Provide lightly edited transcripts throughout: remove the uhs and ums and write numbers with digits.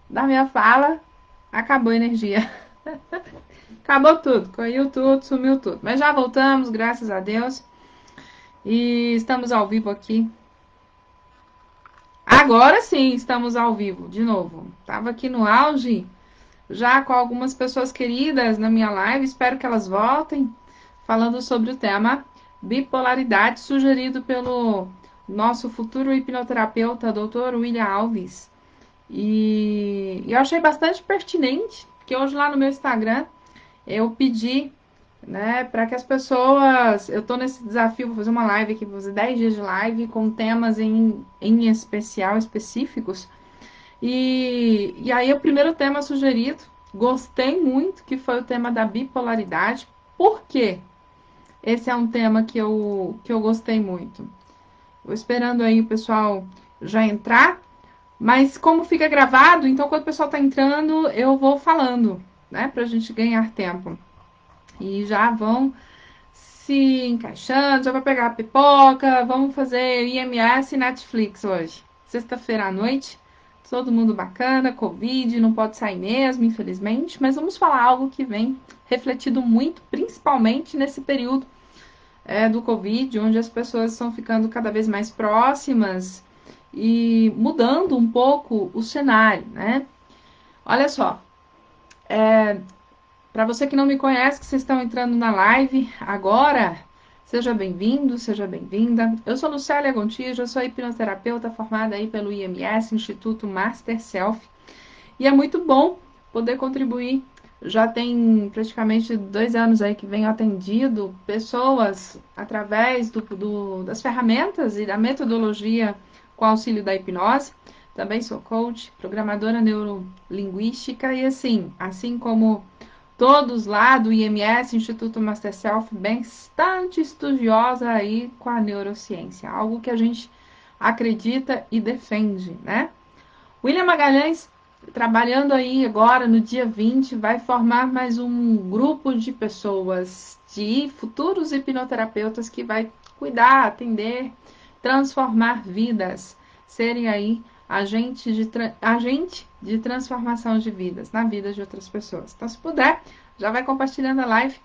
da minha fala, acabou a energia. Acabou tudo, caiu tudo, sumiu tudo. Mas já voltamos, graças a Deus. E estamos ao vivo aqui. Agora sim, estamos ao vivo, de novo. Tava aqui no auge, já com algumas pessoas queridas na minha live. Espero que elas voltem, falando sobre o tema bipolaridade, sugerido pelo nosso futuro hipnoterapeuta, Dr. William Alves. E eu achei bastante pertinente, que hoje lá no meu Instagram eu pedi, né, para que as pessoas. Eu estou nesse desafio, vou fazer uma live aqui, vou fazer 10 dias de live com temas em especial, específicos. E aí, o primeiro tema sugerido, gostei muito, que foi o tema da bipolaridade. Por quê? Esse é um tema que eu gostei muito. Vou esperando aí o pessoal já entrar. Mas como fica gravado, então quando o pessoal está entrando, eu vou falando, né? Pra gente ganhar tempo. E já vão se encaixando, já vai pegar a pipoca, vamos fazer IMS e Netflix hoje. Sexta-feira à noite, todo mundo bacana, Covid, não pode sair mesmo, infelizmente, mas vamos falar algo que vem refletido muito, principalmente nesse período do Covid, onde as pessoas estão ficando cada vez mais próximas e mudando um pouco o cenário, né? Olha só, para você que não me conhece, que vocês estão entrando na live agora, seja bem-vindo, seja bem-vinda. Eu sou Lucélia Gontijo, sou hipnoterapeuta formada aí pelo IMS, Instituto Master Self, e é muito bom poder contribuir. Já tem praticamente 2 anos aí que venho atendido pessoas através das ferramentas e da metodologia com auxílio da hipnose. Também sou coach, programadora neurolinguística e assim como todos lá do IMS, Instituto Master Self, bastante estudiosa aí com a neurociência, algo que a gente acredita e defende, né? William Magalhães, trabalhando aí agora no dia 20, vai formar mais um grupo de pessoas, de futuros hipnoterapeutas que vai cuidar, atender, transformar vidas, serem aí agente de transformação de vidas, na vida de outras pessoas. Então, se puder, já vai compartilhando a live,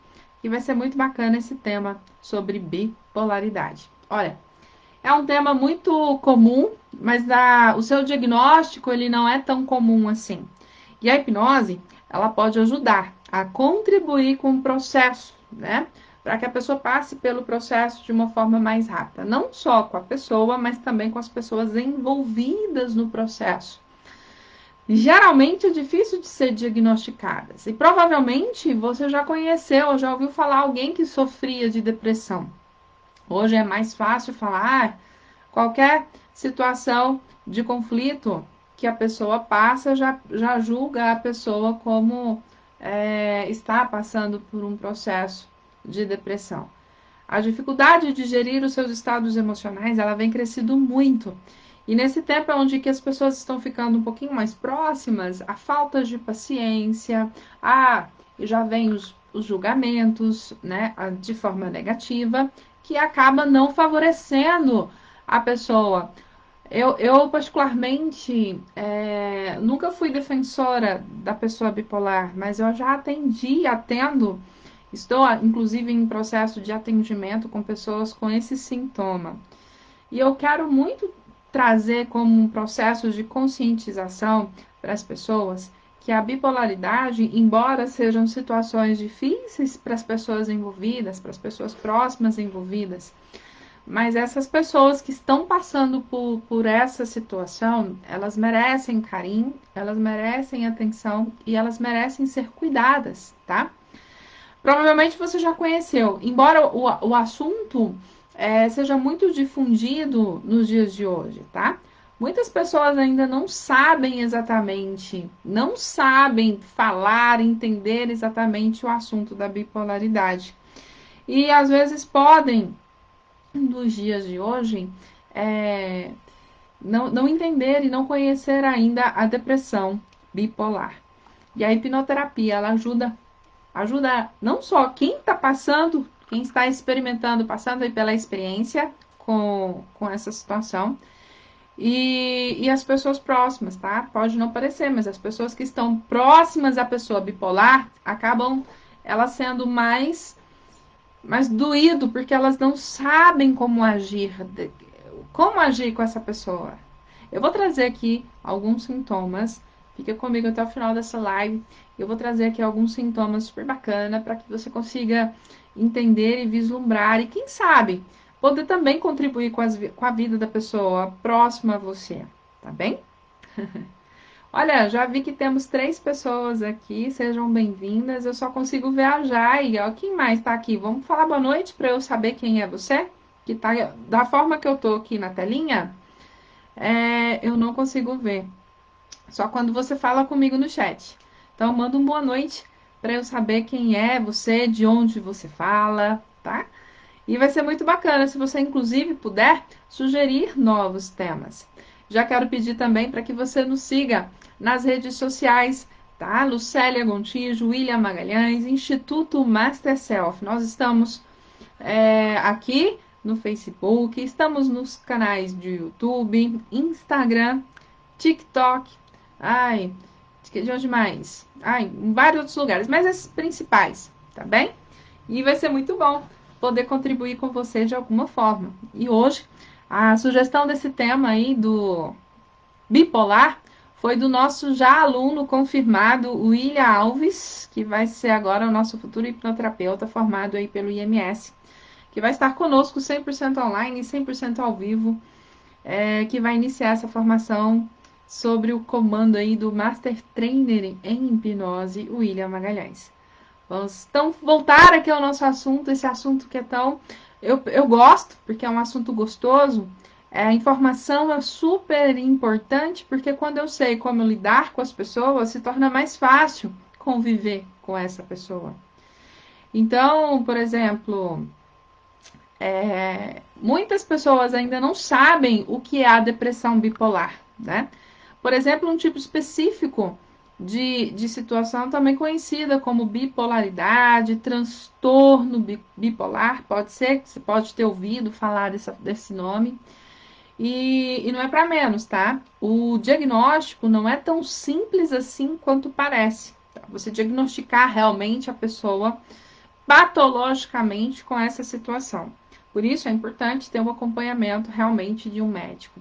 que vai ser muito bacana esse tema sobre bipolaridade. Olha, é um tema muito comum, mas o seu diagnóstico ele não é tão comum assim. E a hipnose, ela pode ajudar a contribuir com o processo, né? Para que a pessoa passe pelo processo de uma forma mais rápida. Não só com a pessoa, mas também com as pessoas envolvidas no processo. Geralmente é difícil de ser diagnosticadas. E provavelmente você já conheceu ou já ouviu falar alguém que sofria de depressão. Hoje é mais fácil falar, qualquer situação de conflito que a pessoa passa, já julga a pessoa como está passando por um processo de depressão. A dificuldade de gerir os seus estados emocionais, ela vem crescendo muito. E nesse tempo é onde que as pessoas estão ficando um pouquinho mais próximas, a falta de paciência, e já vem os julgamentos, né, de forma negativa, que acaba não favorecendo a pessoa. Eu particularmente, nunca fui defensora da pessoa bipolar, mas eu já atendo, estou inclusive em processo de atendimento com pessoas com esse sintoma. E eu quero muito trazer como um processo de conscientização para as pessoas que a bipolaridade, embora sejam situações difíceis para as pessoas envolvidas, para as pessoas próximas envolvidas, mas essas pessoas que estão passando por essa situação, elas merecem carinho, elas merecem atenção e elas merecem ser cuidadas, tá? Provavelmente você já conheceu, embora o assunto seja muito difundido nos dias de hoje, tá? Muitas pessoas ainda não sabem exatamente, não sabem falar, entender exatamente o assunto da bipolaridade. E às vezes podem, nos dias de hoje, é, não entender e não conhecer ainda a depressão bipolar. E a hipnoterapia, ela ajuda não só quem está passando, quem está experimentando, passando aí pela experiência com essa situação, e as pessoas próximas, tá? Pode não parecer, mas as pessoas que estão próximas à pessoa bipolar acabam ela sendo mais doído, porque elas não sabem como agir com essa pessoa. Eu vou trazer aqui alguns sintomas. Fica comigo até o final dessa live. Eu vou trazer aqui alguns sintomas super bacana para que você consiga entender e vislumbrar e quem sabe poder também contribuir com a vida da pessoa próxima a você, tá bem? Olha, já vi que temos 3 pessoas aqui, sejam bem-vindas. Eu só consigo ver a Jai. Ó, quem mais está aqui? Vamos falar boa noite para eu saber quem é você? Que tá da forma que eu tô aqui na telinha, eu não consigo ver. Só quando você fala comigo no chat. Então, manda uma boa noite para eu saber quem é você, de onde você fala, tá? E vai ser muito bacana se você, inclusive, puder sugerir novos temas. Já quero pedir também para que você nos siga nas redes sociais, tá? Lucélia Gontijo, William Magalhães, Instituto Master Self. Nós estamos aqui no Facebook, estamos nos canais de YouTube, Instagram, TikTok, ai, de onde mais? Ai, em vários outros lugares, mas esses principais, tá bem? E vai ser muito bom poder contribuir com você de alguma forma. E hoje, a sugestão desse tema aí do bipolar foi do nosso já aluno confirmado, William Alves, que vai ser agora o nosso futuro hipnoterapeuta formado aí pelo IMS, que vai estar conosco 100% online e 100% ao vivo, que vai iniciar essa formação sobre o comando aí do Master Trainer em Hipnose, William Magalhães. Vamos então voltar aqui ao nosso assunto, esse assunto que é tão... Eu gosto, porque é um assunto gostoso. A informação é super importante, porque quando eu sei como lidar com as pessoas, se torna mais fácil conviver com essa pessoa. Então, por exemplo, muitas pessoas ainda não sabem o que é a depressão bipolar, né? Por exemplo, um tipo específico de situação também conhecida como bipolaridade, transtorno bipolar, pode ser, que você pode ter ouvido falar desse nome, e não é para menos, tá? O diagnóstico não é tão simples assim quanto parece. Tá? Você diagnosticar realmente a pessoa patologicamente com essa situação. Por isso é importante ter um acompanhamento realmente de um médico.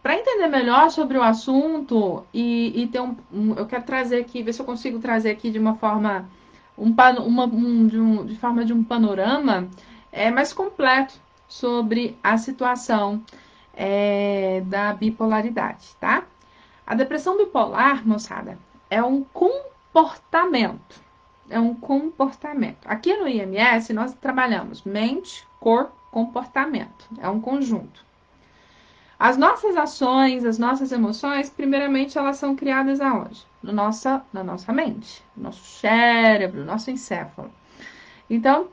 Para entender melhor sobre o assunto e ter eu quero trazer aqui, ver se eu consigo trazer aqui de uma forma, de forma de um panorama mais completo sobre a situação da bipolaridade, tá? A depressão bipolar, moçada, é um comportamento. É um comportamento. Aqui no IMS, nós trabalhamos mente, corpo, comportamento. É um conjunto. As nossas ações, as nossas emoções, primeiramente, elas são criadas aonde? Na nossa mente, no nosso cérebro, no nosso encéfalo. Então,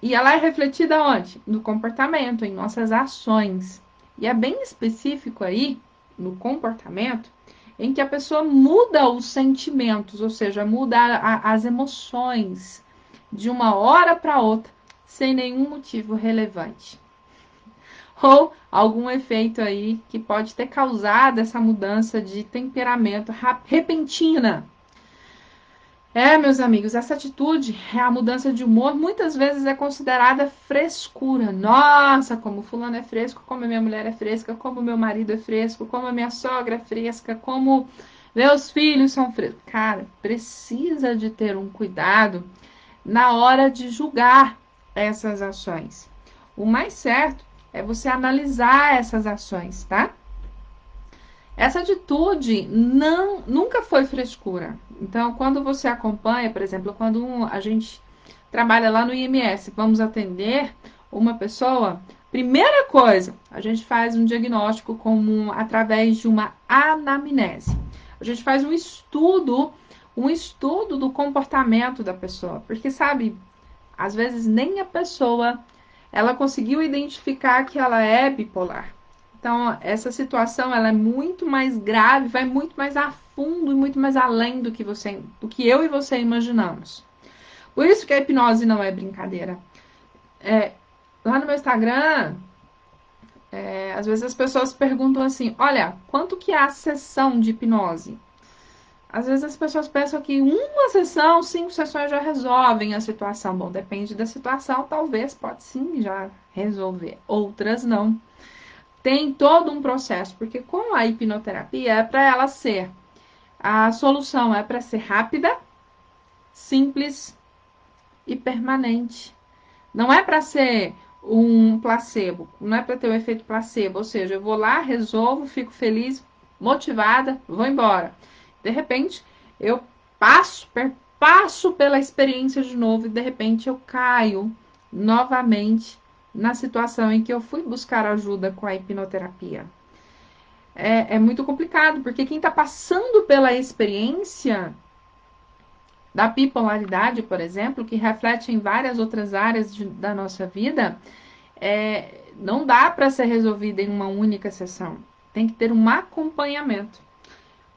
e ela é refletida onde? No comportamento, em nossas ações. E é bem específico aí, no comportamento, em que a pessoa muda os sentimentos, ou seja, muda as emoções de uma hora para outra, sem nenhum motivo relevante. Ou algum efeito aí que pode ter causado essa mudança de temperamento repentina. Meus amigos, essa atitude, a mudança de humor, muitas vezes é considerada frescura. Nossa, como fulano é fresco, como a minha mulher é fresca, como meu marido é fresco, como a minha sogra é fresca, como meus filhos são frescos. Cara, precisa de ter um cuidado na hora de julgar essas ações. O mais certo é você analisar essas ações, tá? Essa atitude nunca foi frescura. Então, quando você acompanha, por exemplo, quando a gente trabalha lá no IMS, vamos atender uma pessoa, primeira coisa, a gente faz um diagnóstico através de uma anamnese. A gente faz um estudo do comportamento da pessoa, porque sabe, às vezes nem a pessoa ela conseguiu identificar que ela é bipolar. Então, essa situação ela é muito mais grave, vai muito mais a fundo e muito mais além do que eu e você imaginamos. Por isso que a hipnose não é brincadeira. Lá no meu Instagram, Às vezes as pessoas perguntam assim, olha, quanto que é a sessão de hipnose? Às vezes as pessoas pensam que uma sessão, 5 sessões já resolvem a situação. Bom, depende da situação, talvez, pode sim já resolver. Outras não. Tem todo um processo, porque com a hipnoterapia é para ela ser, a solução é para ser rápida, simples e permanente. Não é para ser um placebo, não é para ter o efeito placebo, ou seja, eu vou lá, resolvo, fico feliz, motivada, vou embora. De repente, eu passo pela experiência de novo e de repente eu caio novamente na situação em que eu fui buscar ajuda com a hipnoterapia. É muito complicado, porque quem está passando pela experiência da bipolaridade, por exemplo, que reflete em várias outras áreas da nossa vida, não dá para ser resolvida em uma única sessão. Tem que ter um acompanhamento.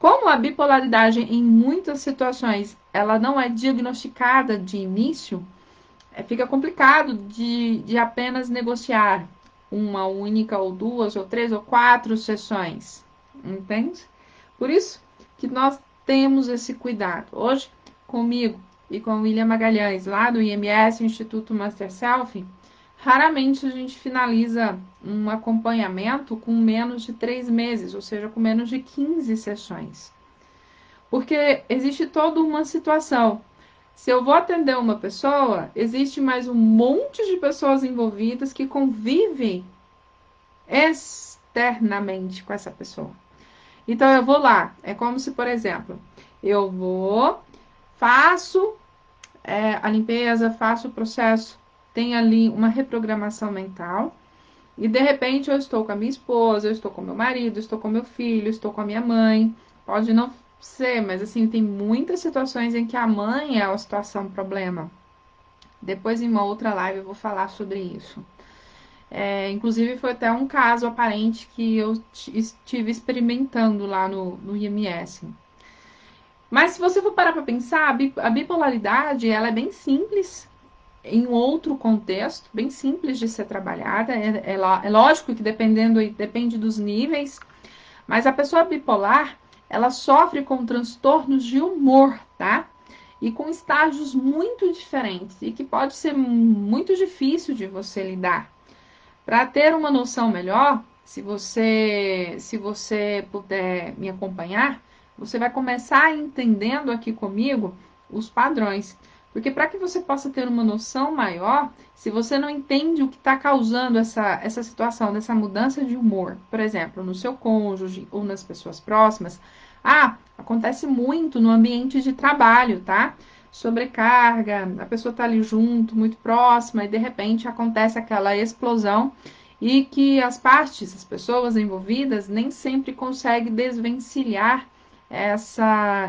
Como a bipolaridade, em muitas situações, ela não é diagnosticada de início, fica complicado de apenas negociar uma única, ou duas, ou três, ou quatro sessões. Entende? Por isso que nós temos esse cuidado. Hoje, comigo e com o William Magalhães, lá do IMS, Instituto Master Self, raramente a gente finaliza um acompanhamento com menos de 3 meses, ou seja, com menos de 15 sessões. Porque existe toda uma situação. Se eu vou atender uma pessoa, existe mais um monte de pessoas envolvidas que convivem externamente com essa pessoa. Então eu vou lá, é como se, por exemplo, eu vou, faço a limpeza, faço o processo, tem ali uma reprogramação mental, e de repente eu estou com a minha esposa, eu estou com meu marido, eu estou com meu filho, eu estou com a minha mãe. Pode não ser, mas assim, tem muitas situações em que a mãe é a situação problema. Depois em uma outra live eu vou falar sobre isso. Inclusive foi até um caso aparente que eu estive experimentando lá no IMS. Mas se você for parar para pensar, a bipolaridade ela é bem simples em outro contexto, bem simples de ser trabalhada. É lógico que depende dos níveis, mas a pessoa bipolar ela sofre com transtornos de humor, tá? E com estágios muito diferentes e que pode ser muito difícil de você lidar. Para ter uma noção melhor, se você puder me acompanhar, você vai começar entendendo aqui comigo os padrões. Porque para que você possa ter uma noção maior, se você não entende o que está causando essa situação, dessa mudança de humor, por exemplo, no seu cônjuge ou nas pessoas próximas, acontece muito no ambiente de trabalho, tá? Sobrecarga, a pessoa está ali junto, muito próxima, e de repente acontece aquela explosão e que as partes, as pessoas envolvidas, nem sempre conseguem desvencilhar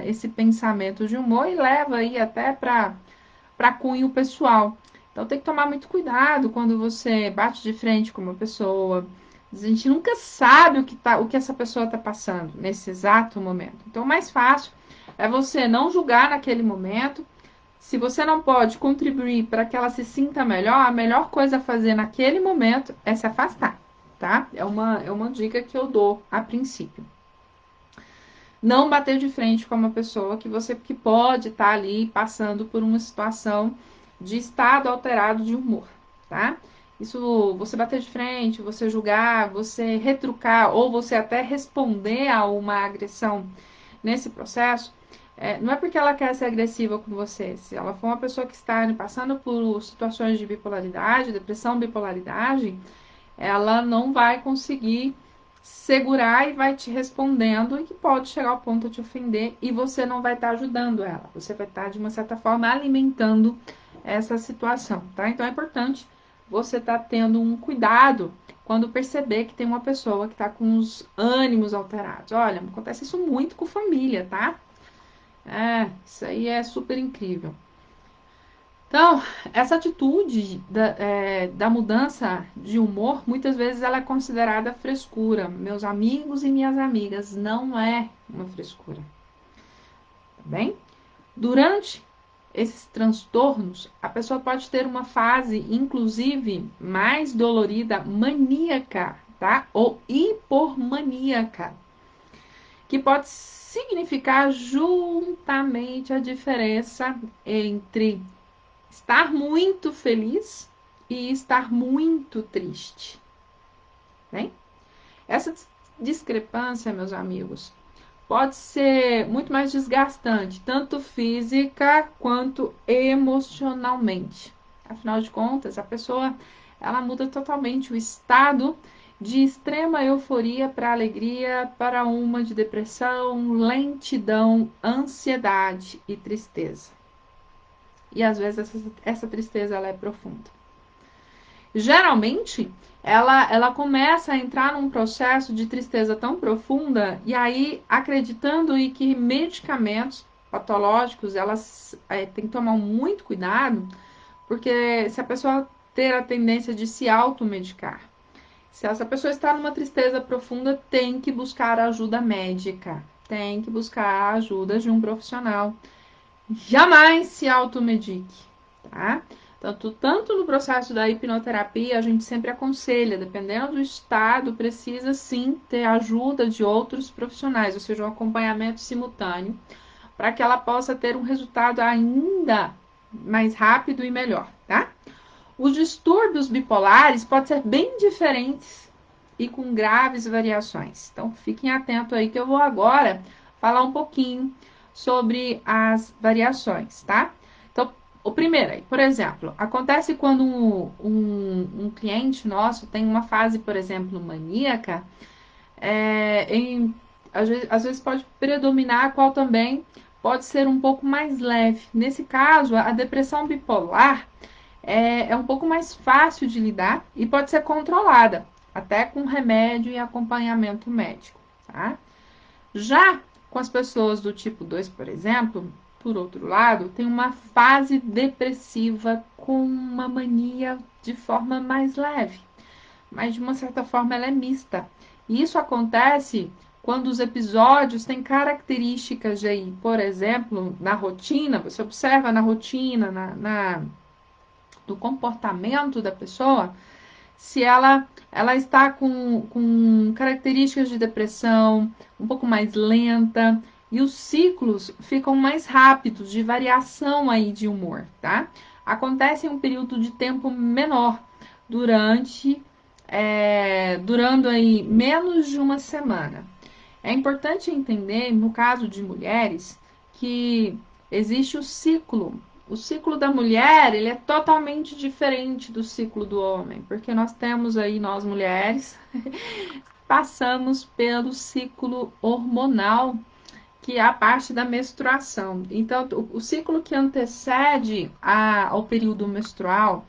esse pensamento de humor e leva aí até para cunho pessoal. Então tem que tomar muito cuidado quando você bate de frente com uma pessoa. A gente nunca sabe o que essa pessoa está passando nesse exato momento. Então o mais fácil é você não julgar naquele momento. Se você não pode contribuir para que ela se sinta melhor, a melhor coisa a fazer naquele momento é se afastar, tá? É uma dica que eu dou a princípio. Não bater de frente com uma pessoa que pode estar ali passando por uma situação de estado alterado de humor, tá? Isso, você bater de frente, você julgar, você retrucar ou você até responder a uma agressão nesse processo, não é porque ela quer ser agressiva com você. Se ela for uma pessoa que está passando por situações de bipolaridade, depressão, bipolaridade, ela não vai conseguir segurar e vai te respondendo e que pode chegar ao ponto de te ofender e você não vai estar ajudando ela. Você vai estar, de uma certa forma, alimentando essa situação, tá? Então é importante você estar tendo um cuidado quando perceber que tem uma pessoa que está com os ânimos alterados. Olha, acontece isso muito com família, tá? Isso aí é super incrível. Então, essa atitude da mudança de humor, muitas vezes ela é considerada frescura. Meus amigos e minhas amigas, não é uma frescura. Tá bem? Durante esses transtornos, a pessoa pode ter uma fase, inclusive, mais dolorida, maníaca. tá? Ou hipormaníaca, que pode significar juntamente a diferença entre estar muito feliz e estar muito triste, né? Essa discrepância, meus amigos, pode ser muito mais desgastante, tanto física quanto emocionalmente. Afinal de contas, a pessoa ela muda totalmente o estado de extrema euforia para alegria, para uma de depressão, lentidão, ansiedade e tristeza. E às vezes essa tristeza ela é profunda. Geralmente, ela começa a entrar num processo de tristeza tão profunda e aí acreditando em que medicamentos patológicos elas tem que tomar muito cuidado, porque se a pessoa ter a tendência de se automedicar, se essa pessoa está numa tristeza profunda, tem que buscar ajuda médica, tem que buscar a ajuda de um profissional. Jamais se automedique, tá? Tanto no processo da hipnoterapia, a gente sempre aconselha, dependendo do estado, precisa sim ter ajuda de outros profissionais, ou seja, um acompanhamento simultâneo, para que ela possa ter um resultado ainda mais rápido e melhor, tá? Os distúrbios bipolares podem ser bem diferentes e com graves variações. Então, fiquem atentos aí que eu vou agora falar um pouquinho sobre as variações, tá? Então, o primeiro aí, por exemplo, acontece quando um cliente nosso tem uma fase, por exemplo, maníaca, às vezes pode predominar, a qual também pode ser um pouco mais leve. Nesse caso, a depressão bipolar é um pouco mais fácil de lidar e pode ser controlada, até com remédio e acompanhamento médico, tá? Já com as pessoas do tipo 2, por exemplo, por outro lado, tem uma fase depressiva com uma mania de forma mais leve, mas de uma certa forma ela é mista. E isso acontece quando os episódios têm características de, por exemplo, na rotina, você observa na rotina, do comportamento da pessoa, se ela está com características de depressão, um pouco mais lenta, e os ciclos ficam mais rápidos de variação aí de humor, tá? Acontece em um período de tempo menor, durando aí menos de uma semana. É importante entender, no caso de mulheres, que existe o ciclo. O ciclo da mulher, ele é totalmente diferente do ciclo do homem, porque nós temos aí, nós mulheres, passamos pelo ciclo hormonal, que é a parte da menstruação. Então, o ciclo que antecede ao período menstrual,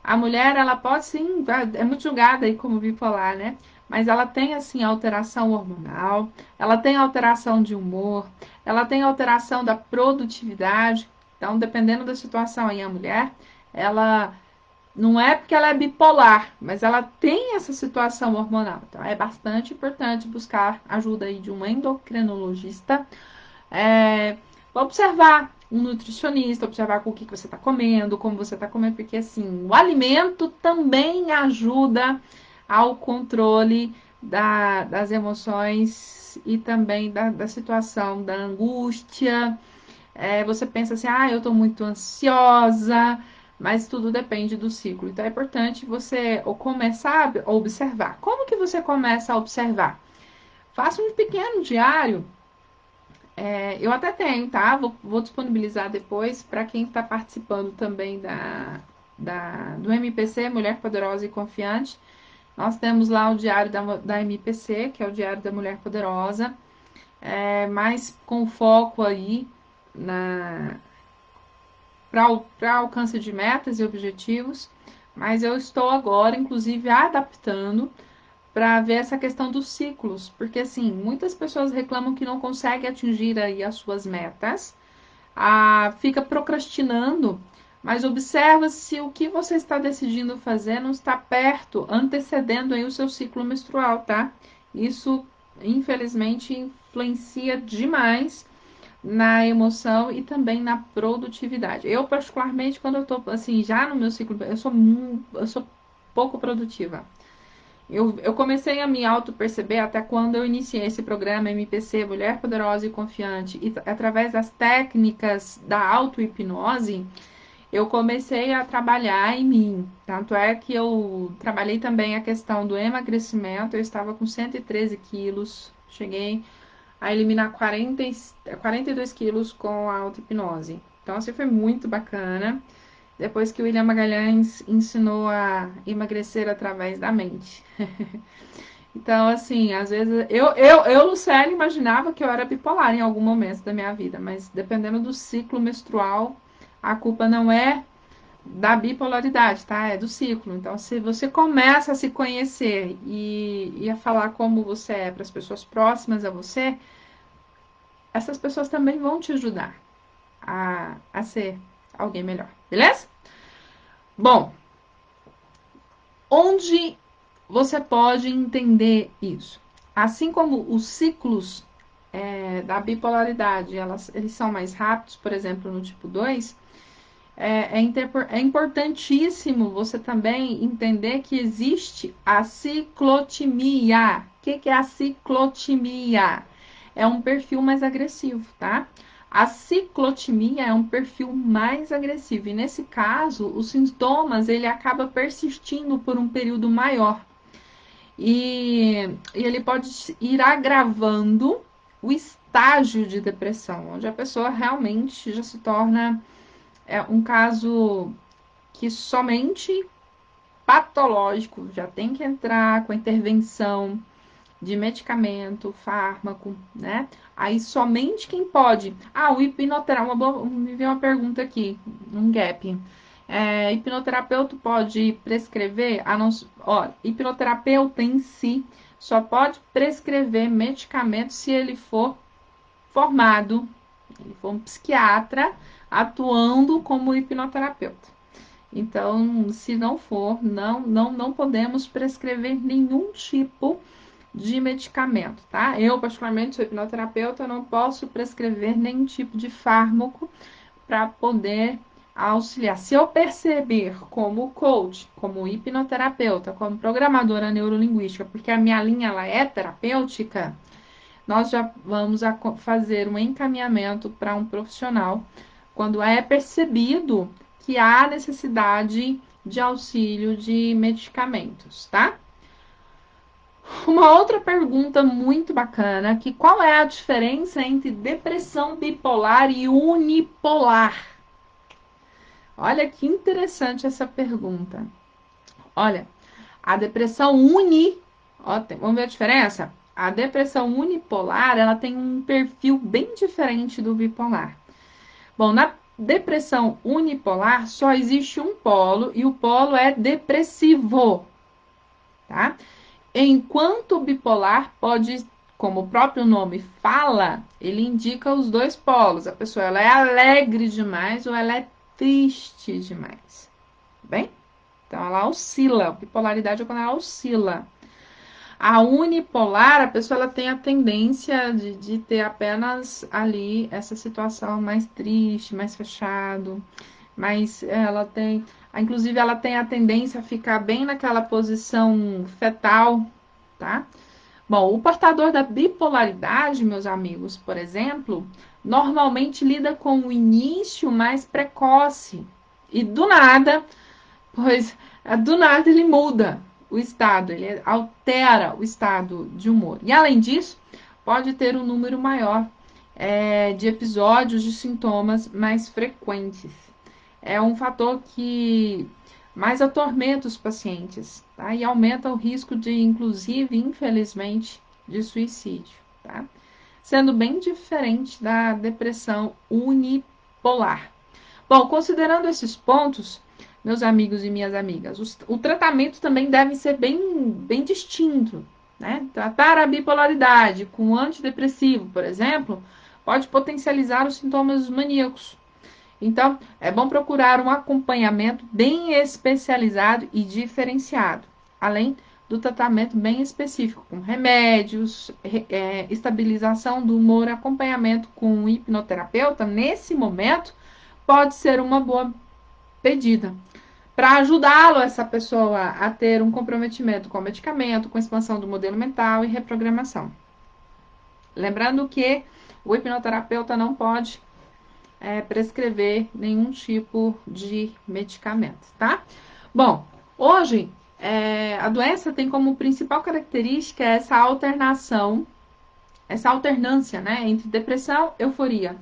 a mulher, ela pode sim, é muito julgada aí como bipolar, né? Mas ela tem, assim, alteração hormonal, ela tem alteração de humor, ela tem alteração da produtividade. Então, dependendo da situação aí, a mulher, ela não é porque ela é bipolar, mas ela tem essa situação hormonal. Então, é bastante importante buscar ajuda aí de um endocrinologista, é, observar um nutricionista, observar com o que você está comendo, como você está comendo, porque assim, o alimento também ajuda ao controle das emoções e também da situação da angústia. Você pensa assim, eu estou muito ansiosa, mas tudo depende do ciclo. Então é importante você começar a observar. Como que você começa a observar? Faça um pequeno diário. Eu até tenho, tá? Vou disponibilizar depois para quem está participando também do MPC, Mulher Poderosa e Confiante. Nós temos lá o diário da MPC, que é o Diário da Mulher Poderosa, mais com foco aí para alcance de metas e objetivos. Mas eu estou agora, inclusive, adaptando para ver essa questão dos ciclos, porque assim, muitas pessoas reclamam que não conseguem atingir aí as suas metas, fica procrastinando, mas observa se o que você está decidindo fazer não está perto, antecedendo aí o seu ciclo menstrual, tá? Isso, infelizmente, influencia demais na emoção e também na produtividade. Eu, particularmente, quando eu tô assim, já no meu ciclo, eu sou pouco produtiva. Eu comecei a me auto-perceber até quando eu iniciei esse programa MPC, Mulher Poderosa e Confiante, e através das técnicas da auto-hipnose, eu comecei a trabalhar em mim. Tanto é que eu trabalhei também a questão do emagrecimento. Eu estava com 113 quilos, cheguei a eliminar 42 quilos com a auto-hipnose. Então, assim, foi muito bacana. Depois que o William Magalhães ensinou a emagrecer através da mente. Então, assim, às vezes Lucélia, imaginava que eu era bipolar em algum momento da minha vida, mas dependendo do ciclo menstrual, a culpa não é da bipolaridade, tá? É do ciclo. Então, se você começa a se conhecer e a falar como você é para as pessoas próximas a você, essas pessoas também vão te ajudar a ser alguém melhor, beleza? Bom, onde você pode entender isso? Assim como os ciclos da bipolaridade, eles são mais rápidos, por exemplo, no tipo 2, é importantíssimo você também entender que existe a ciclotimia. O que é a ciclotimia? É um perfil mais agressivo, tá? A ciclotimia é um perfil mais agressivo e nesse caso, os sintomas ele acaba persistindo por um período maior e ele pode ir agravando o estágio de depressão, onde a pessoa realmente já se torna um caso que somente patológico já tem que entrar com a intervenção de medicamento, fármaco, né? Aí somente quem pode. O hipnoterapeuta. Me veio uma pergunta aqui, um gap. Hipnoterapeuta pode prescrever? Hipnoterapeuta em si só pode prescrever medicamento se ele for formado, ele for um psiquiatra atuando como hipnoterapeuta. Então, se não for, não podemos prescrever nenhum tipo de medicamento, tá? Eu, particularmente, sou hipnoterapeuta, eu não posso prescrever nenhum tipo de fármaco para poder auxiliar. Se eu perceber como coach, como hipnoterapeuta, como programadora neurolinguística, porque a minha linha ela é terapêutica, nós já vamos fazer um encaminhamento para um profissional quando é percebido que há necessidade de auxílio de medicamentos, tá? Uma outra pergunta muito bacana, que qual é a diferença entre depressão bipolar e unipolar? Olha que interessante essa pergunta. Olha, a depressão vamos ver a diferença? A depressão unipolar, ela tem um perfil bem diferente do bipolar. Bom, na depressão unipolar só existe um polo e o polo é depressivo, tá? Enquanto o bipolar pode, como o próprio nome fala, ele indica os dois polos. A pessoa ela é alegre demais ou ela é triste demais, bem? Então ela oscila, a bipolaridade é quando ela oscila. A unipolar, a pessoa ela tem a tendência de ter apenas ali essa situação mais triste, mais fechado, mas ela tem, inclusive ela tem a tendência a ficar bem naquela posição fetal, tá? Bom, o portador da bipolaridade, meus amigos, por exemplo, normalmente lida com o início mais precoce e do nada ele muda o estado, ele altera o estado de humor. E além disso, pode ter um número maior de episódios de sintomas mais frequentes. É um fator que mais atormenta os pacientes, tá? E aumenta o risco de, inclusive, infelizmente, de suicídio, tá? Sendo bem diferente da depressão unipolar. Bom, considerando esses pontos, meus amigos e minhas amigas, o tratamento também deve ser bem distinto, né? Tratar a bipolaridade com antidepressivo, por exemplo, pode potencializar os sintomas maníacos. Então, é bom procurar um acompanhamento bem especializado e diferenciado, além do tratamento bem específico, com remédios, estabilização do humor, acompanhamento com um hipnoterapeuta, nesse momento, pode ser uma boa pedida. para ajudá-lo, essa pessoa, a ter um comprometimento com o medicamento, com a expansão do modelo mental e reprogramação. Lembrando que o hipnoterapeuta não pode prescrever nenhum tipo de medicamento, tá? Bom, hoje a doença tem como principal característica essa alternação, essa alternância, né, entre depressão e euforia.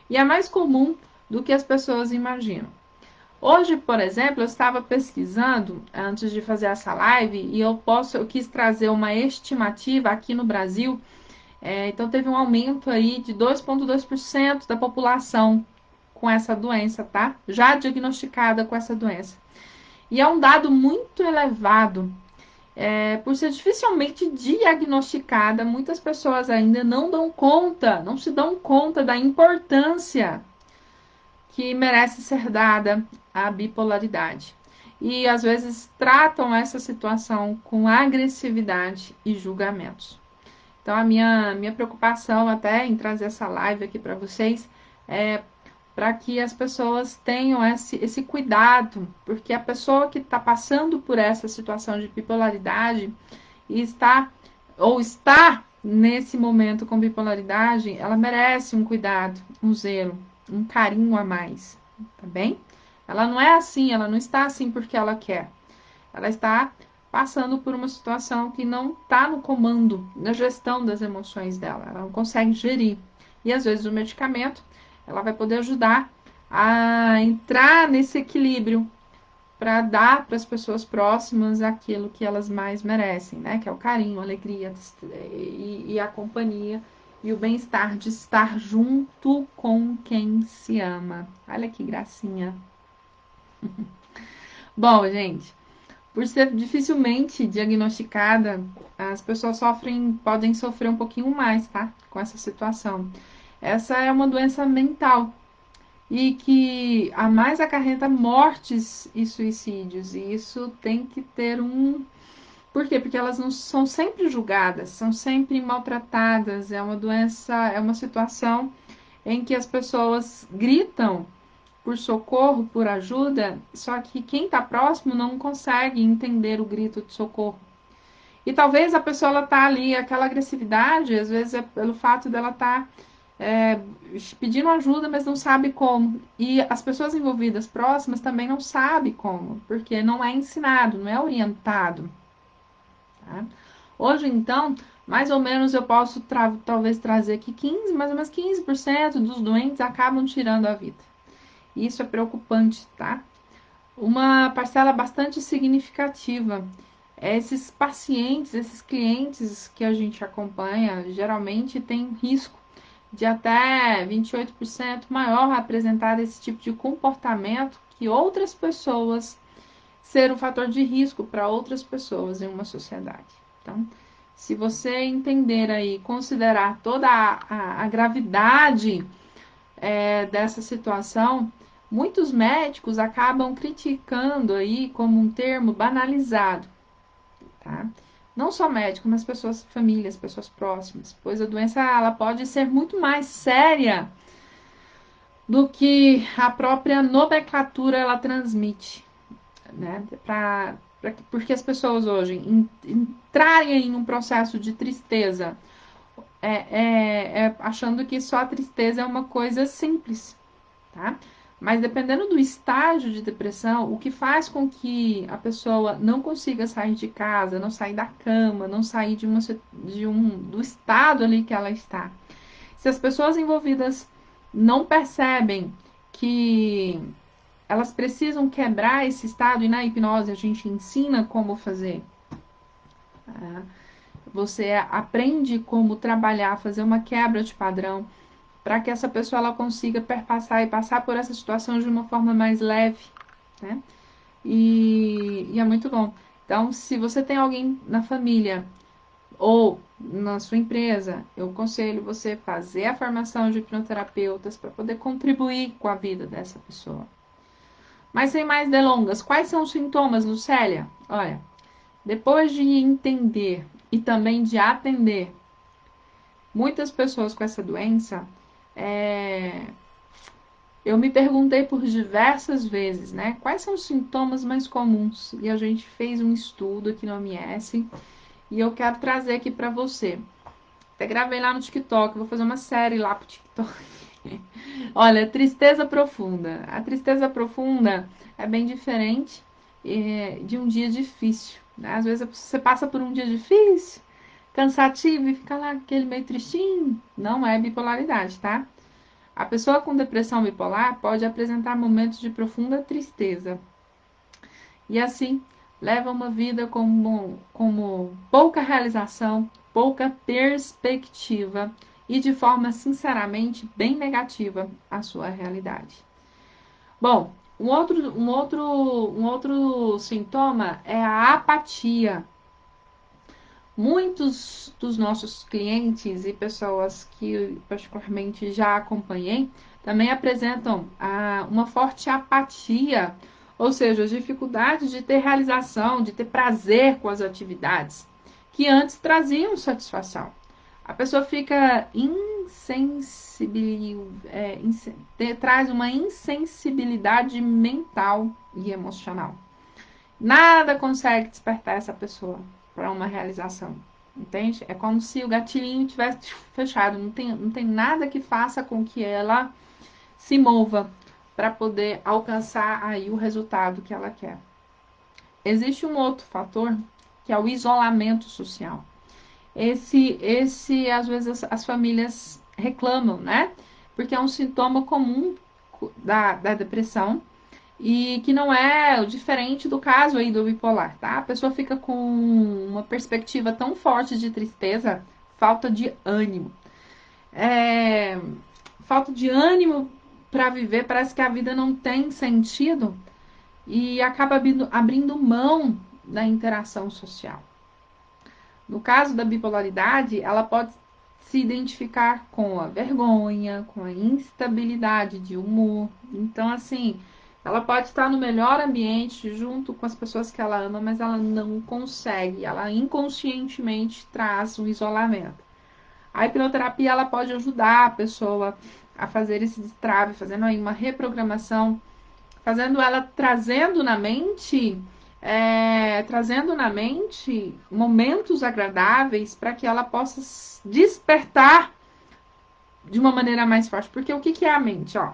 E é mais comum do que as pessoas imaginam. Hoje, por exemplo, eu estava pesquisando antes de fazer essa live e eu quis trazer uma estimativa aqui no Brasil. Então teve um aumento aí de 2,2% da população com essa doença, tá? Já diagnosticada com essa doença. E é um dado muito elevado. Por ser dificilmente diagnosticada, muitas pessoas ainda não se dão conta da importância que merece ser dada à bipolaridade. E às vezes tratam essa situação com agressividade e julgamentos. Então a minha preocupação até em trazer essa live aqui para vocês é para que as pessoas tenham esse cuidado, porque a pessoa que está passando por essa situação de bipolaridade e está nesse momento com bipolaridade, ela merece um cuidado, um zelo, um carinho a mais, tá bem? Ela não é assim, ela não está assim porque ela quer. Ela está passando por uma situação que não está no comando, na gestão das emoções dela. Ela não consegue gerir. E às vezes o medicamento, ela vai poder ajudar a entrar nesse equilíbrio para dar para as pessoas próximas aquilo que elas mais merecem, né? Que é o carinho, a alegria e a companhia e o bem-estar de estar junto com quem se ama. Olha que gracinha. Bom, gente, por ser dificilmente diagnosticada, as pessoas podem sofrer um pouquinho mais, tá? Com essa situação. Essa é uma doença mental e que a mais acarreta mortes e suicídios. E isso tem que ter um. Por quê? Porque elas não são sempre julgadas, são sempre maltratadas. É uma doença, é uma situação em que as pessoas gritam por socorro, por ajuda, só que quem está próximo não consegue entender o grito de socorro. E talvez a pessoa ela tá ali, aquela agressividade, às vezes é pelo fato dela estar pedindo ajuda, mas não sabe como. E as pessoas envolvidas próximas também não sabem como, porque não é ensinado, não é orientado. Tá? Hoje, então, mais ou menos eu posso talvez trazer aqui mais ou menos 15% dos doentes acabam tirando a vida. Isso é preocupante, tá? Uma parcela bastante significativa. Esses pacientes, esses clientes que a gente acompanha, geralmente tem risco de até 28% maior a apresentar esse tipo de comportamento que outras pessoas, ser um fator de risco para outras pessoas em uma sociedade. Então, se você entender aí, considerar toda a gravidade dessa situação, muitos médicos acabam criticando aí como um termo banalizado, tá? Não só médico, mas pessoas, famílias, pessoas próximas, pois a doença ela pode ser muito mais séria do que a própria nomenclatura ela transmite, né? Porque as pessoas hoje entrarem em um processo de tristeza achando que só a tristeza é uma coisa simples, tá? Mas dependendo do estágio de depressão, o que faz com que a pessoa não consiga sair de casa, não sair da cama, não sair do estado ali que ela está. Se as pessoas envolvidas não percebem que elas precisam quebrar esse estado, e na hipnose a gente ensina como fazer. Você aprende como trabalhar, fazer uma quebra de padrão, para que essa pessoa ela consiga perpassar e passar por essa situação de uma forma mais leve, né? E é muito bom. Então, se você tem alguém na família ou na sua empresa, eu aconselho você fazer a formação de hipnoterapeutas para poder contribuir com a vida dessa pessoa. Mas sem mais delongas, quais são os sintomas, Lucélia? Olha, depois de entender e também de atender muitas pessoas com essa doença, Eu me perguntei por diversas vezes, né? Quais são os sintomas mais comuns? E a gente fez um estudo aqui no OMS e eu quero trazer aqui para você. Até gravei lá no TikTok, vou fazer uma série lá pro TikTok. Olha, tristeza profunda. A tristeza profunda é bem diferente de um dia difícil, né? Às vezes você passa por um dia difícil, cansativo e fica lá aquele meio tristinho. Não é bipolaridade, tá? A pessoa com depressão bipolar pode apresentar momentos de profunda tristeza e assim leva uma vida como pouca realização, pouca perspectiva e de forma sinceramente bem negativa a sua realidade. Bom, um outro sintoma é a apatia. Muitos dos nossos clientes e pessoas que particularmente já acompanhei também apresentam uma forte apatia, ou seja, dificuldade de ter realização, de ter prazer com as atividades que antes traziam satisfação. A pessoa fica insensível, traz uma insensibilidade mental e emocional. Nada consegue despertar essa pessoa para uma realização, entende? É como se o gatilhinho tivesse fechado, não tem nada que faça com que ela se mova para poder alcançar aí o resultado que ela quer. Existe um outro fator que é o isolamento social. Esse às vezes as famílias reclamam, né? Porque é um sintoma comum da depressão e que não é diferente do caso aí do bipolar, tá? A pessoa fica com uma perspectiva tão forte de tristeza, falta de ânimo. É, falta de ânimo para viver, parece que a vida não tem sentido e acaba abrindo mão da interação social. No caso da bipolaridade, ela pode se identificar com a vergonha, com a instabilidade de humor. Então, assim, ela pode estar no melhor ambiente junto com as pessoas que ela ama, mas ela não consegue. Ela inconscientemente traz um isolamento. A hipnoterapia ela pode ajudar a pessoa a fazer esse destrave, fazendo aí uma reprogramação, fazendo ela trazendo na mente momentos agradáveis para que ela possa despertar de uma maneira mais forte. Porque o que é a mente? Ó,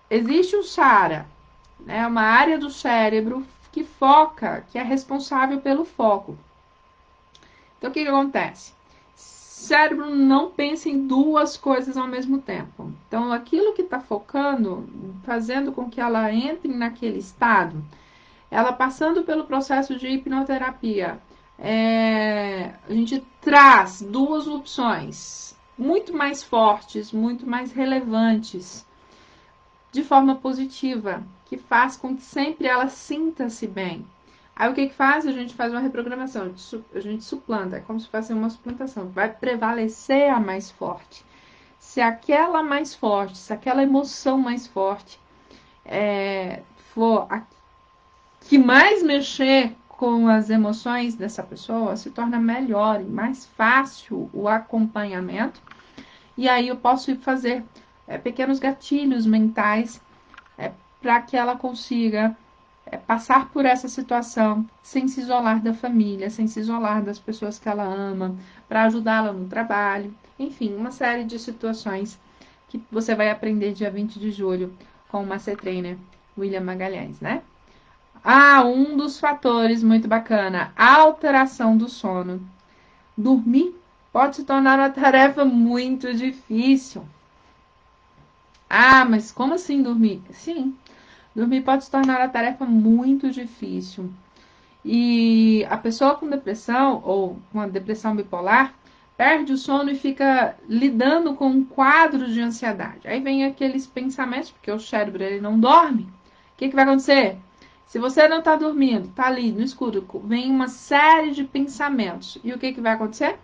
existe o chara, né, uma área do cérebro que foca, que é responsável pelo foco. Então, o que acontece? O cérebro não pensa em duas coisas ao mesmo tempo. Então, aquilo que está focando, fazendo com que ela entre naquele estado, ela passando pelo processo de hipnoterapia, a gente traz duas opções muito mais fortes, muito mais relevantes, de forma positiva, que faz com que sempre ela sinta-se bem. Aí o que faz? A gente faz uma reprogramação, a gente suplanta, é como se fosse uma suplantação, vai prevalecer a mais forte. Se aquela mais forte, se aquela emoção mais forte for a que mais mexer com as emoções dessa pessoa, se torna melhor e mais fácil o acompanhamento. E aí eu posso fazer pequenos gatilhos mentais para que ela consiga passar por essa situação sem se isolar da família, sem se isolar das pessoas que ela ama, para ajudá-la no trabalho. Enfim, uma série de situações que você vai aprender dia 20 de julho com o Master Trainer William Magalhães, né? Um dos fatores muito bacana, a alteração do sono. Dormir pode se tornar uma tarefa muito difícil. Mas como assim dormir? Sim, dormir pode se tornar uma tarefa muito difícil. E a pessoa com depressão ou com a depressão bipolar perde o sono e fica lidando com um quadro de ansiedade. Aí vem aqueles pensamentos, porque o cérebro ele não dorme. O que vai acontecer? Se você não está dormindo, está ali no escuro, vem uma série de pensamentos. E o que vai acontecer?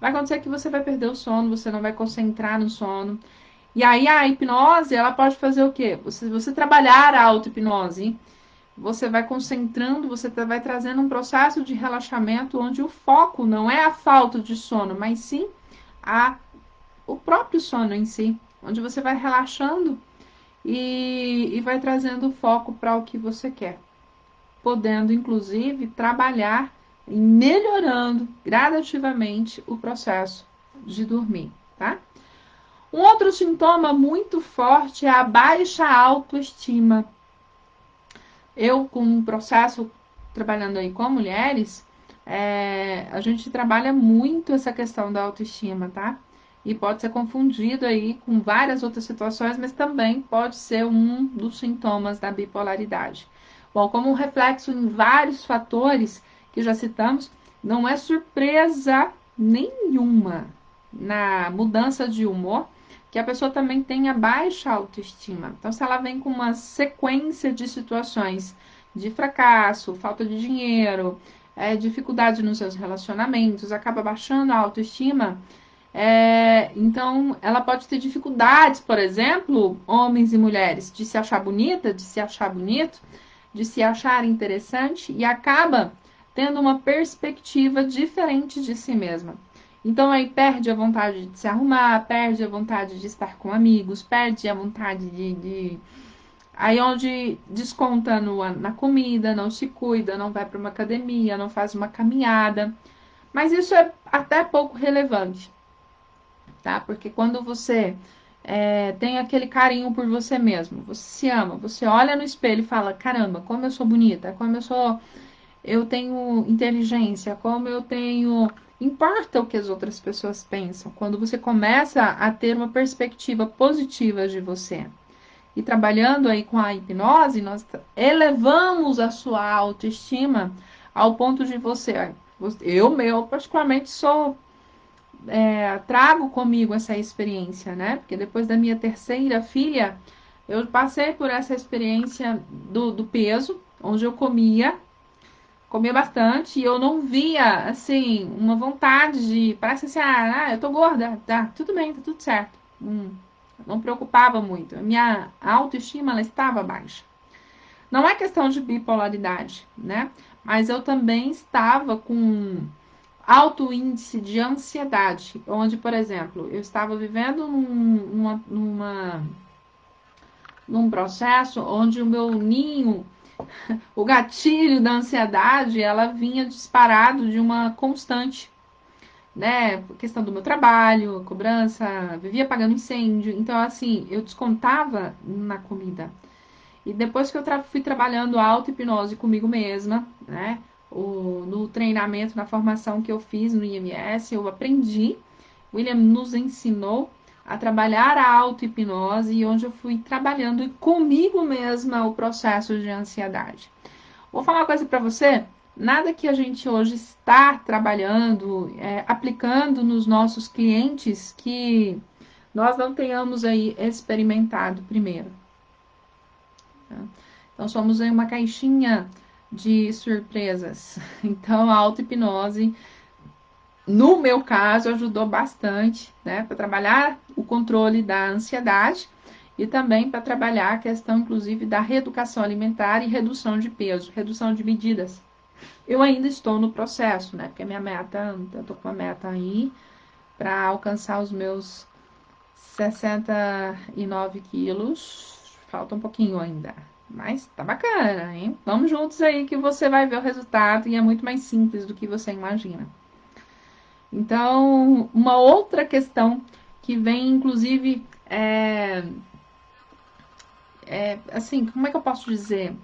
Vai acontecer que você vai perder o sono, você não vai concentrar no sono. E aí a hipnose, ela pode fazer o quê? Você trabalhar a auto-hipnose, você vai concentrando, você vai trazendo um processo de relaxamento onde o foco não é a falta de sono, mas sim o próprio sono em si. onde você vai relaxando e vai trazendo foco para o que você quer, podendo inclusive trabalhar em melhorando gradativamente o processo de dormir, tá? Um outro sintoma muito forte é a baixa autoestima. Eu, com um processo trabalhando aí com mulheres, a gente trabalha muito essa questão da autoestima, tá? E pode ser confundido aí com várias outras situações, mas também pode ser um dos sintomas da bipolaridade. Bom, como um reflexo em vários fatores que já citamos, não é surpresa nenhuma na mudança de humor que a pessoa também tenha baixa autoestima. Então, se ela vem com uma sequência de situações de fracasso, falta de dinheiro, dificuldade nos seus relacionamentos, acaba baixando a autoestima, então ela pode ter dificuldades, por exemplo, homens e mulheres, de se achar bonita, de se achar bonito, de se achar interessante e acaba tendo uma perspectiva diferente de si mesma. Então aí perde a vontade de se arrumar, perde a vontade de estar com amigos, perde a vontade Aí onde desconta na comida, não se cuida, não vai para uma academia, não faz uma caminhada. Mas isso é até pouco relevante, tá? Porque quando você tem aquele carinho por você mesmo, você se ama, você olha no espelho e fala, caramba, como eu sou bonita, eu tenho inteligência, como eu tenho. Importa o que as outras pessoas pensam. Quando você começa a ter uma perspectiva positiva de você. E trabalhando aí com a hipnose, nós elevamos a sua autoestima ao ponto de eu particularmente trago comigo essa experiência, né? Porque depois da minha terceira filha, eu passei por essa experiência do peso, onde eu comia bastante, e eu não via, assim, uma vontade parece assim, eu tô gorda, tá, tudo bem, tá tudo certo. Não preocupava muito. A minha autoestima, ela estava baixa. Não é questão de bipolaridade, né? Mas eu também estava com alto índice de ansiedade, onde, por exemplo, eu estava vivendo num processo onde o meu ninho, o gatilho da ansiedade, ela vinha disparado de uma constante, né? Questão do meu trabalho, cobrança, vivia pagando incêndio. Então, assim, eu descontava na comida. E depois que eu fui trabalhando auto-hipnose comigo mesma, né? No treinamento, na formação que eu fiz no IMS, eu aprendi. O William nos ensinou a trabalhar a auto-hipnose e onde eu fui trabalhando comigo mesma o processo de ansiedade. Vou falar uma coisa para você. Nada que a gente hoje está trabalhando, aplicando nos nossos clientes que nós não tenhamos aí experimentado primeiro. Tá? Então, somos aí uma caixinha de surpresas. Então, a auto-hipnose, no meu caso, ajudou bastante, né, para trabalhar o controle da ansiedade e também para trabalhar a questão, inclusive, da reeducação alimentar e redução de peso, redução de medidas. Eu ainda estou no processo, né, porque minha meta, eu estou com uma meta aí para alcançar os meus 69 quilos, falta um pouquinho ainda. Mas tá bacana, hein? Vamos juntos aí que você vai ver o resultado e é muito mais simples do que você imagina. Então, uma outra questão que vem, inclusive, assim, como é que eu posso dizer?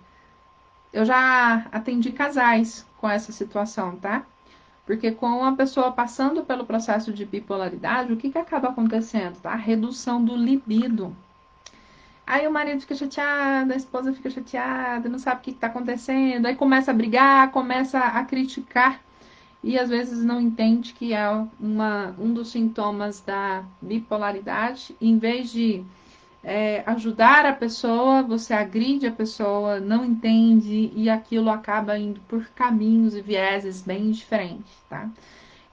Eu já atendi casais com essa situação, tá? Porque com a pessoa passando pelo processo de bipolaridade, o que acaba acontecendo? Tá? A redução do libido. Aí o marido fica chateado, a esposa fica chateada, não sabe o que está acontecendo, aí começa a brigar, começa a criticar e às vezes não entende que é um dos sintomas da bipolaridade. Em vez de ajudar a pessoa, você agride a pessoa, não entende e aquilo acaba indo por caminhos e vieses bem diferentes, tá?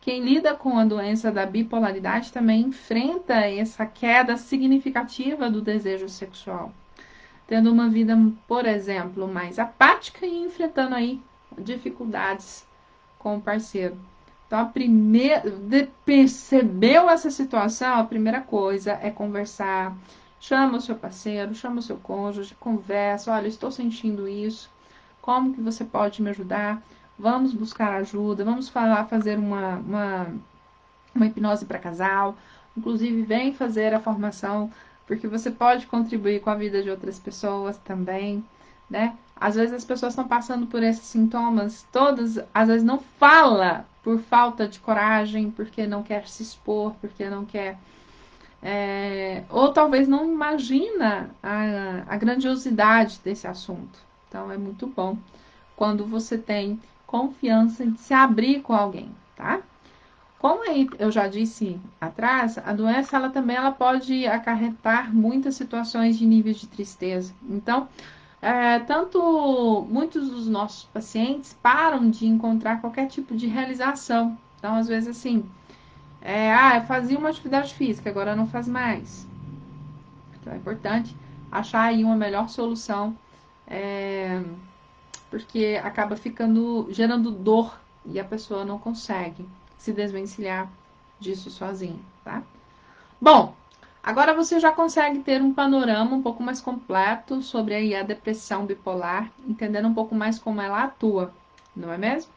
Quem lida com a doença da bipolaridade também enfrenta essa queda significativa do desejo sexual, tendo uma vida, por exemplo, mais apática e enfrentando aí dificuldades com o parceiro. Então, percebeu essa situação, a primeira coisa é conversar. Chama o seu parceiro, chama o seu cônjuge, conversa. Olha, estou sentindo isso. Como que você pode me ajudar? Vamos buscar ajuda, vamos fazer uma hipnose para casal. Inclusive, vem fazer a formação, porque você pode contribuir com a vida de outras pessoas também, né? Às vezes as pessoas estão passando por esses sintomas, todas, às vezes não fala por falta de coragem, porque não quer se expor, porque não quer, ou talvez não imagina a grandiosidade desse assunto. Então é muito bom quando você tem confiança em se abrir com alguém, tá? Como eu já disse atrás, a doença ela pode acarretar muitas situações de níveis de tristeza. Então, muitos dos nossos pacientes param de encontrar qualquer tipo de realização. Então, às vezes, assim, eu fazia uma atividade física, agora não faz mais. Então, é importante achar aí uma melhor solução, porque acaba gerando dor e a pessoa não consegue se desvencilhar disso sozinha, tá? Bom, agora você já consegue ter um panorama um pouco mais completo sobre aí a depressão bipolar, entendendo um pouco mais como ela atua, não é mesmo?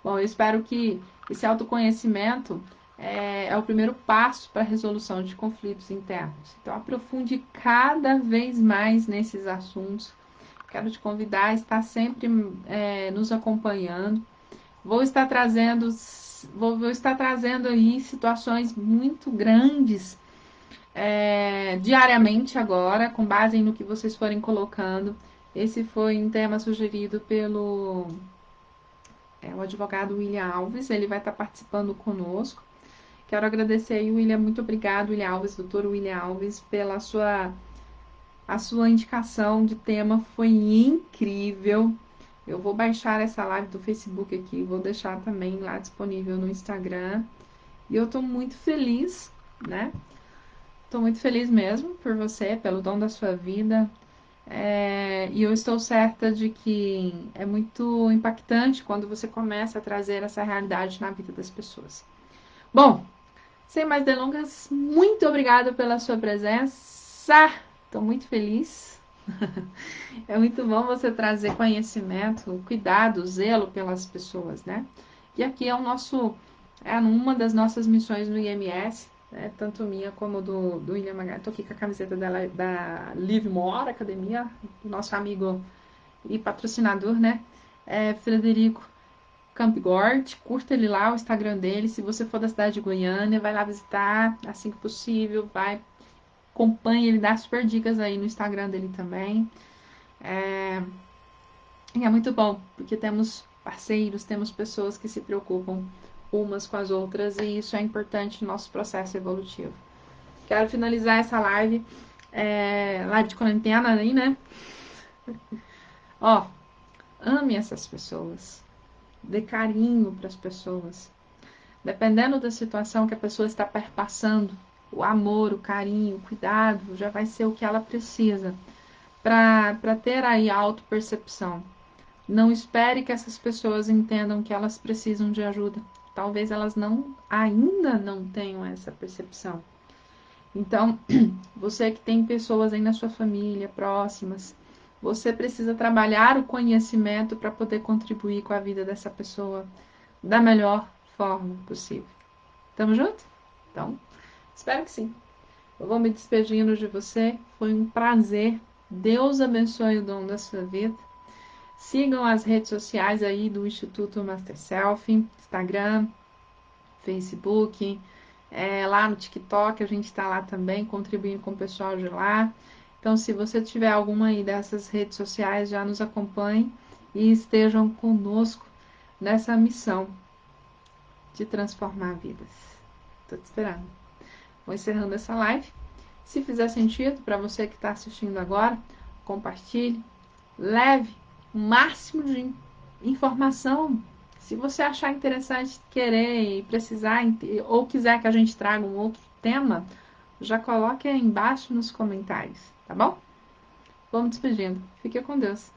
Bom, eu espero que esse autoconhecimento é o primeiro passo para a resolução de conflitos internos. Então, aprofunde cada vez mais nesses assuntos. Quero te convidar a estar sempre nos acompanhando. Vou estar trazendo aí situações muito grandes diariamente agora, com base no que vocês forem colocando. Esse foi um tema sugerido pelo o advogado William Alves, ele vai estar participando conosco. Quero agradecer aí, William, muito obrigado, William Alves, doutor William Alves, pela a sua indicação de tema, foi incrível. Eu vou baixar essa live do Facebook aqui, vou deixar também lá disponível no Instagram. E eu estou muito feliz, né? Estou muito feliz mesmo por você, pelo dom da sua vida. E eu estou certa de que é muito impactante quando você começa a trazer essa realidade na vida das pessoas. Bom, sem mais delongas, muito obrigada pela sua presença. Estou muito feliz. É muito bom você trazer conhecimento, cuidado, zelo pelas pessoas, né? E aqui é uma das nossas missões no IMS, né? Tanto minha como do William Magalhães. Estou aqui com a camiseta da Live More Academia, do nosso amigo e patrocinador, né? Frederico Campgord. Curta ele lá, o Instagram dele. Se você for da cidade de Goiânia, vai lá visitar assim que possível. Acompanhe, ele dá super dicas aí no Instagram dele também. E é muito bom, porque temos parceiros, temos pessoas que se preocupam umas com as outras e isso é importante no nosso processo evolutivo. Quero finalizar essa live, live de quarentena aí, né? Ó, ame essas pessoas, dê carinho para as pessoas. Dependendo da situação que a pessoa está perpassando, o amor, o carinho, o cuidado já vai ser o que ela precisa para ter aí a autopercepção. Não espere que essas pessoas entendam que elas precisam de ajuda. Talvez elas ainda não tenham essa percepção. Então, você que tem pessoas aí na sua família, próximas, você precisa trabalhar o conhecimento para poder contribuir com a vida dessa pessoa da melhor forma possível. Tamo junto? Então, espero que sim. Eu vou me despedindo de você. Foi um prazer. Deus abençoe o dom da sua vida. Sigam as redes sociais aí do Instituto Master Self, Instagram, Facebook, lá no TikTok, a gente está lá também, contribuindo com o pessoal de lá. Então, se você tiver alguma aí dessas redes sociais, já nos acompanhe e estejam conosco nessa missão de transformar vidas. Estou te esperando. Vou encerrando essa live. Se fizer sentido para você que está assistindo agora, compartilhe, leve o máximo de informação. Se você achar interessante, querer e precisar, ou quiser que a gente traga um outro tema, já coloque aí embaixo nos comentários, tá bom? Vamos despedindo. Fique com Deus.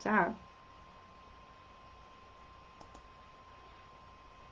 Tchau.